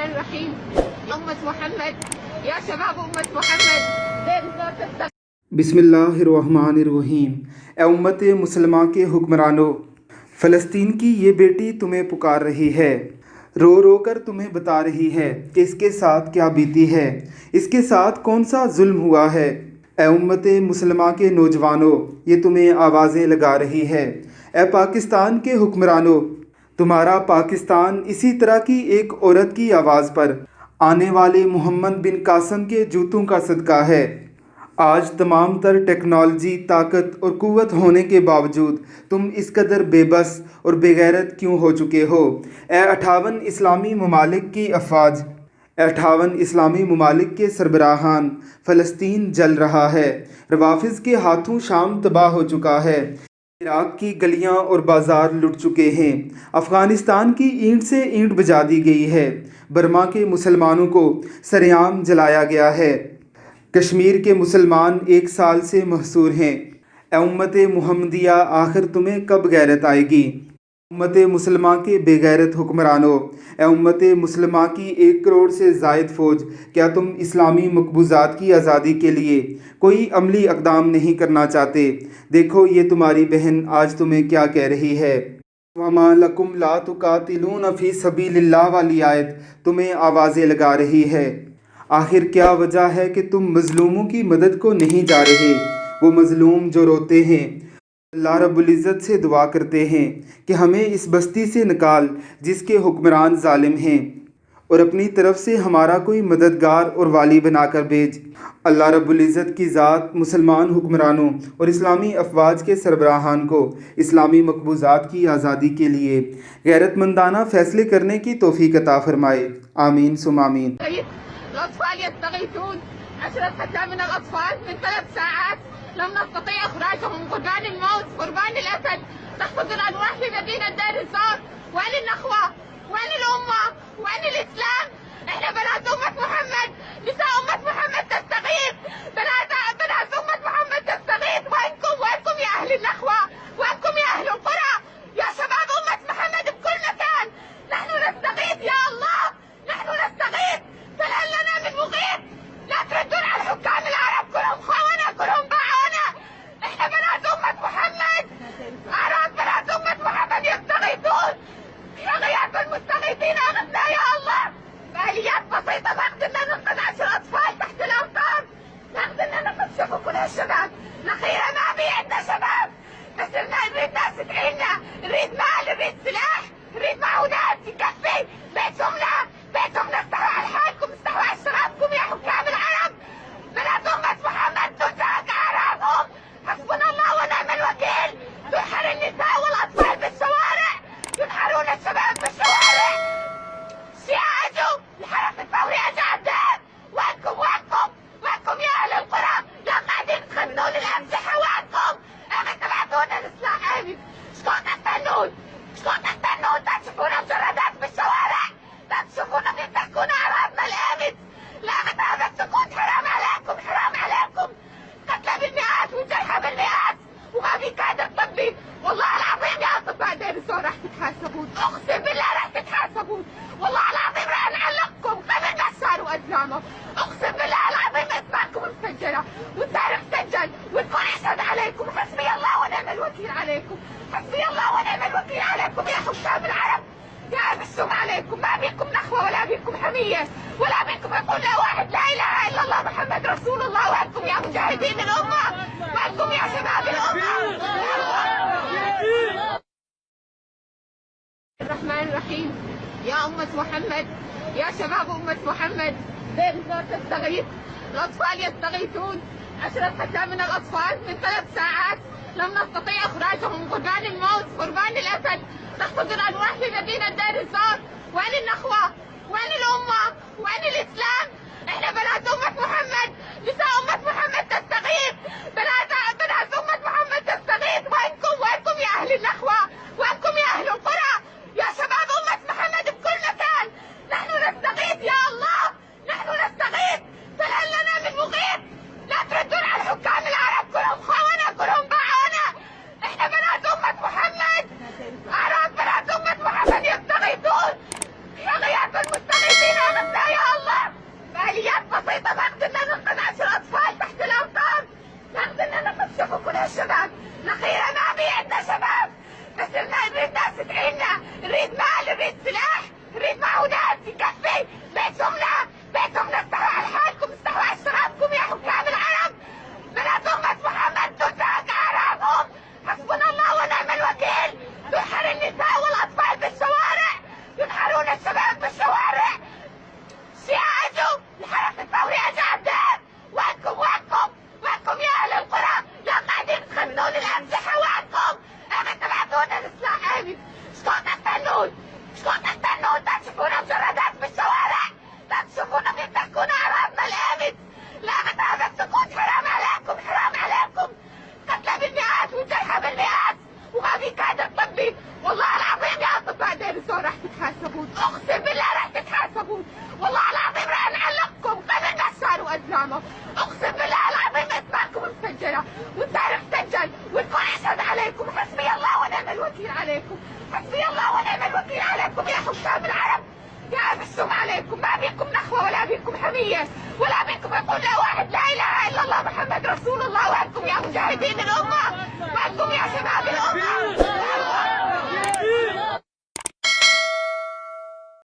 الرحمن الرحيم. أمة محمد يا شباب أمة محمد बिस्मिल्लाहिर्रहमानिर्रहीम। ए उम्मत मुसलमान के हुक्मरानों, फ़लस्तीन की ये बेटी तुम्हें पुकार रही है, रो रो कर तुम्हें बता रही है कि इसके साथ क्या बीती है, इसके साथ कौन सा जुल्म हुआ है। ए उम्मत मुसलमान के नौजवानों, ये तुम्हें आवाज़ें लगा रही है। ए पाकिस्तान के हुक्मरानों, तुम्हारा पाकिस्तान इसी तरह की एक औरत की आवाज़ पर आने वाले मोहम्मद बिन कासम के जूतों का सदका है। आज तमाम तर टेक्नोलॉजी, ताकत और क़ुव्वत होने के बावजूद तुम इस कदर बेबस और बेगैरत क्यों हो चुके हो। 58 इस्लामी ममालिक की अफवाज, 58 इस्लामी ममालिक के सरबराहान, फ़लस्तीन जल रहा है। रवाफ़िज़ के हाथों शाम तबाह हो चुका है। इराक़ की गलियां और बाज़ार लुट चुके हैं। अफ़गानिस्तान की ईंट से ईंट बजा दी गई है। बर्मा के मुसलमानों को सरेआम जलाया गया है। कश्मीर के मुसलमान 1 साल से महसूर हैं। ए उम्मत मुहम्मदिया, आखिर तुम्हें कब गैरत आएगी। उम्मत मुसलमान के बेगैरत हुक्मरानों, ए उम्मत मुसलमान की 1 करोड़ से ज़ायद फ़ौज, क्या तुम इस्लामी मकबूज़ात की आज़ादी के लिए कोई अमली इक़दाम नहीं करना चाहते। देखो ये तुम्हारी बहन आज तुम्हें क्या कह रही है। वमा लकुम ला तुकातिलून फ़ी सबीलिल्लाह वाली आयत तुम्हें आवाज़ें लगा रही है। आखिर क्या वजह है कि तुम मज़लूमों की मदद को नहीं जा रहे। वो मज़लूम जो रोते हैं, अल्लाह रब्बुल इज़्ज़त से दुआ करते हैं कि हमें इस बस्ती से निकाल जिसके हुक्मरान ज़ालिम हैं, और अपनी तरफ से हमारा कोई मददगार और वाली बनाकर भेज। अल्लाह रब्बुल इज़्ज़त की ज़ात मुसलमान हुक्मरानों और इस्लामी अफवाज के सरबराहान को इस्लामी मकबूज़ात की आज़ादी के लिए गैरतमंदाना फ़ैसले करने की तौफ़ीक़ अता फ़रमाए। आमीन सुम आमीन। الأطفال يستغيثون. 10 فتاة من الأطفال من 3 ساعات لم نستطيع إخراجهم. قربان الموت، قربان الأسد، تحفظ الأرواح في مدينة دير الزور. وين النخوة؟ وين الأمة؟ وين الإسلام؟ إحنا بنات أمة محمد، نساء أمة محمد تستغيث، بنات أمة محمد تستغيث. وينكم يا أهل النخوة؟ وينكم يا أهل القرى؟ يا شباب أمة محمد بكل مكان، نحن نستغيث يا الله، نحن نستغيث. فهل لنا من مغيث؟ لا تردون على الحكام العرب، كلهم خونة، كلهم باعونا. احنا بنات أمة محمد، أعراض بنات أمة محمد يستغيثون. يا غياث المستغيثين أغثنا يا الله. بآليات بسيطة نقدرنا ننقذ 10 أطفال تحت الأمطار، نقدرنا ننقذ. شوفوا كل هالشباب، نخيرة ما في عندنا شباب، بس نريد ناس تعيننا، نريد مال، نريد سلاح، نريد معونات تكفي بيتهم. لا بيتهم استحوا على حالكم، استحوا على شبابكم يا حكام العرب. بنات أمة محمد تنتهك أعراضهم. حسبنا الله ونعم الوكيل. تنحر النساء والأطفال بالشوارع، ينحرون الشباب بالشوارع. سياجوا الحرس الفوري أجا الدهب. وينكم يا أهل القرى؟ لا قاعدين تخزنون الأمسحة. وينكم؟ أمي تبعتونا نسمع أمي. شكون تستنون؟ تشوفون مجردات بالشوارع، لا تشوفون تنتهكون أعراضنا الآمن. لا هذا السكوت حرام عليكم. قتلى بالمئات وجرحى بالمئات، وما في كادر طبي. والله العظيم يا أطباء دير الزور راح تتحاسبون، أقسم بالله راح تتحاسبون. والله العظيم راح نعلقكم قبل ما صاروا أجرامهم. أقسم بالله العظيم أسماءكم مسجلة والتاريخ سجل، والكل يشهد عليكم. حسبي الله ونعم الوكيل عليكم، حسبي الله ونعم الوكيل عليكم يا حكام العرب. يا بالسم عليكم، ما بيكم نخوة ولا بيكم حمية ولا بيكم يقول لا واحد لا إله إلا الله محمد رسول الله. وأنتم يا مجاهدين الأمة، وأنتم يا شباب الأمة. الرحمن الرحيم. يا أمة محمد، يا شباب أمة محمد، دير الزور تستغيث. الأطفال يستغيثون. 10 فتاة من الأطفال من 3 ساعات لم نستطيع إخراجهم. قربان الموت، قربان الأسد، تحفظ الأرواح في مدينة دير الزور. وين النخوة؟ وين الأمة؟ وين الإسلام؟ إحنا بنات أمة محمد، نساء أمة محمد تستغيث، بنات أمة محمد تستغيث. وينكم يا أهل النخوة؟ وينكم يا أهل القرى؟ يا شباب أمة محمد بكل مكان، نحن نستغيث يا الله، نحن نستغيث. فهل لنا من مغيث؟ لا تردون على الحكام العرب، كلهم خونة، كلهم باعونا. احنا بنات أمة محمد، أعراض بنات أمة محمد يستغيثون. يا غياث والله العظيم راح نعلقكم قبل نحسان وأجرامه. أقسم بالله العظيم إطلاقكم مسجلة والدار مسجل والكل يشهد عليكم. حسبي الله ونعم الوكيل عليكم. حسبي الله ونعم الوكيل عليكم يا حكام العرب. يا أبسم عليكم، ما بيكم نخوة ولا بيكم حمية ولا بيكم يقول لا واحد لا إله إلا الله محمد رسول الله. وأنتم يا مجاهدين الأمة، وأنتم يا شباب